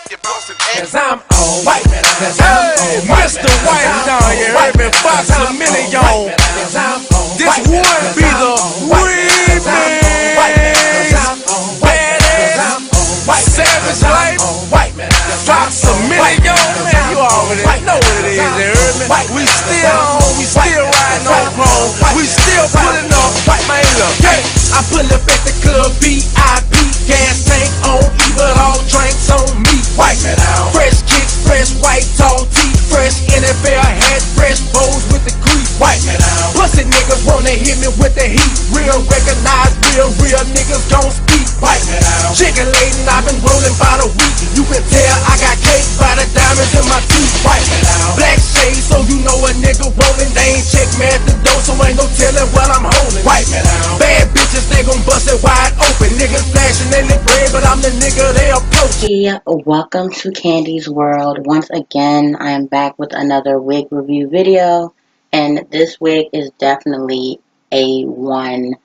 Cause I'm on white, cause I'm on Mr. White down here, Urban Fox a million. This would be the remix. Badass, savage life, Fox a million. Man, you already know what it is, Urban. We still riding on chrome. We still putting up, man, look. I pull up at the club, VIP, gas tank on E, but all drinks on me. White, fresh kicks, fresh white tall tee, fresh NFL hat, fresh bows with the crease. White, pussy niggas wanna hit me with the heat. Real recognize real niggas gon' speak. White, chicken laden, I've been rolling by the week. You can tell I got cake by the diamonds in my teeth. White, black shades, so you know a nigga rolling. They ain't check me at the door, so ain't no telling what I'm holding. White, bad bitches, they gon' bust it wide open. Niggas flashing in the bread, but I'm the nigga they approach. Hey, welcome to Candy's World. Once again, I am back with another wig review video, and this wig is definitely A1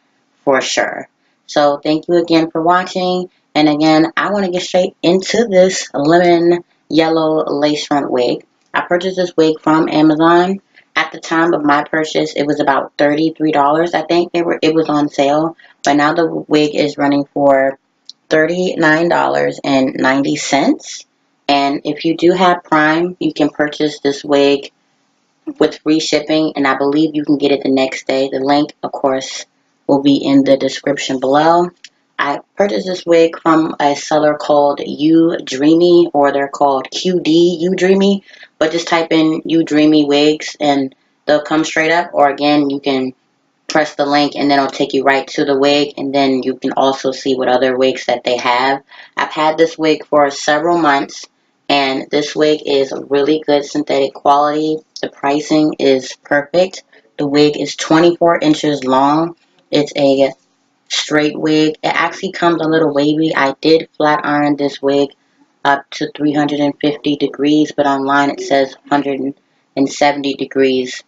for sure. So thank you again for watching, and again, I want to get straight into this lemon yellow lace front wig. I purchased this wig from Amazon. At the time of my purchase, it was about $33. I think it was on sale, but now the wig is running for $39.90. And if you do have Prime, you can purchase this wig with free shipping, and I believe you can get it the next day. The link, of course, will be in the description below. I purchased this wig from a seller called You Dreamy, or they're called QD You Dreamy, but just type in You Dreamy wigs and they'll come straight up, or again, you can press the link and then it'll take you right to the wig, and then you can also see what other wigs that they have. I've had this wig for several months, and this wig is really good synthetic quality. The pricing is perfect. The wig is 24 inches long. It's a straight wig. It actually comes a little wavy. I did flat iron this wig up to 350 degrees, but online it says 170 degrees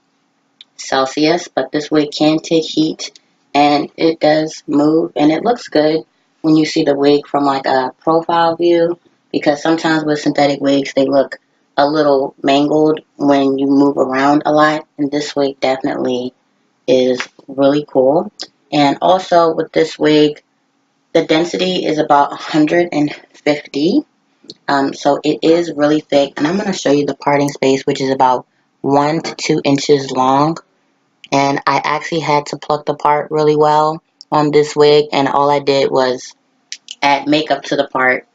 Celsius, but this wig can take heat, and it does move, and it looks good when you see the wig from like a profile view, because sometimes with synthetic wigs they look a little mangled when you move around a lot, and this wig definitely is really cool. And also with this wig, the density is about 150, so it is really thick, and I'm going to show you the parting space, which is about 1 to 2 inches long. And I actually had to pluck the part really well on this wig, and all I did was add makeup to the part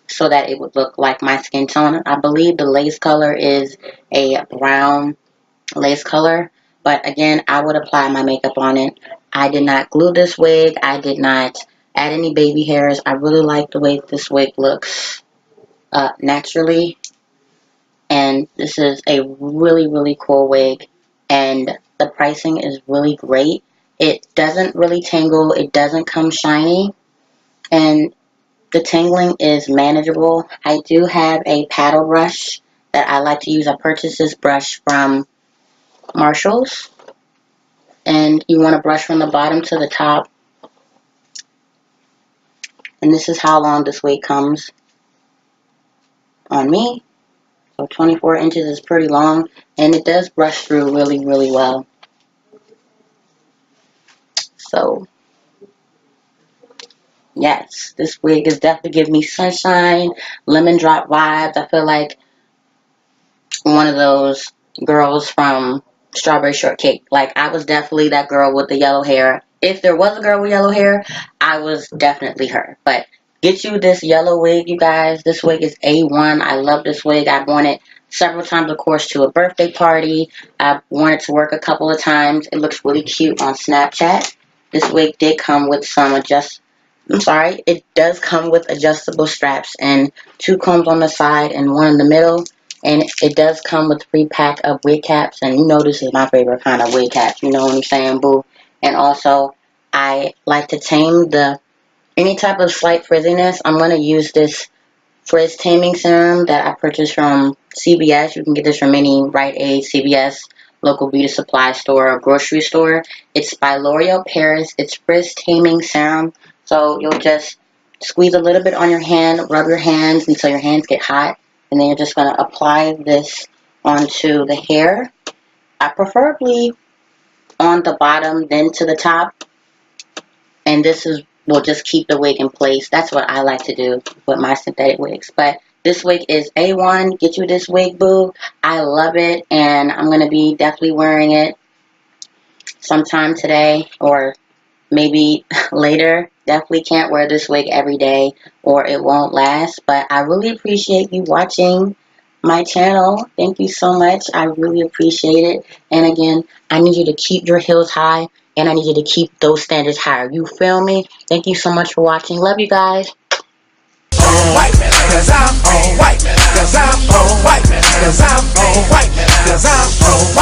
so that it would look like my skin tone. I believe the lace color is a brown lace color, but again, I would apply my makeup on it. I did not glue this wig. I did not add any baby hairs. I really like the way this wig looks naturally, and this is a really cool wig, and the pricing is really great. It doesn't really tangle, it doesn't come shiny, and the tangling is manageable. I do have a paddle brush that I like to use. I purchased this brush from Marshalls, and you want to brush from the bottom to the top, and this is how long this wig comes on me. So 24 inches is pretty long, and it does brush through really well. So yes, this wig is definitely giving me sunshine, lemon drop vibes. I feel like one of those girls from Strawberry Shortcake. Like, I was definitely that girl with the yellow hair. If there was a girl with yellow hair, I was definitely her. But get you this yellow wig, you guys. This wig is A1. I love this wig. I've worn it several times, of course, to a birthday party. I've worn it to work a couple of times. It looks really cute on Snapchat. This wig did come with some it does come with adjustable straps and 2 combs on the side and 1 in the middle. And it does come with a free pack of wig caps. And you know this is my favorite kind of wig caps. You know what I'm saying, boo? And also, I like to tame any type of slight frizziness. I'm going to use this frizz taming serum that I purchased from CVS. You can get this from any Rite Aid, CVS, local beauty supply store, or grocery store. It's by L'Oreal Paris. It's frizz taming serum. So you'll just squeeze a little bit on your hand, rub your hands until your hands get hot, and then you're just going to apply this onto the hair. Preferably on the bottom, then to the top, and this will just keep the wig in place. That's what I like to do with my synthetic wigs. But this wig is A1. Get you this wig, boo. I love it, and I'm going to be definitely wearing it sometime today or maybe later. Definitely can't wear this wig every day or it won't last. But I really appreciate you watching my channel. Thank you so much. I really appreciate it. And again, I need you to keep your heels high, and I need you to keep those standards higher. You feel me? Thank you so much for watching. Love you guys. White man, 'cause I'm white man, 'cause I'm white man, 'cause I'm white man, 'cause I'm white.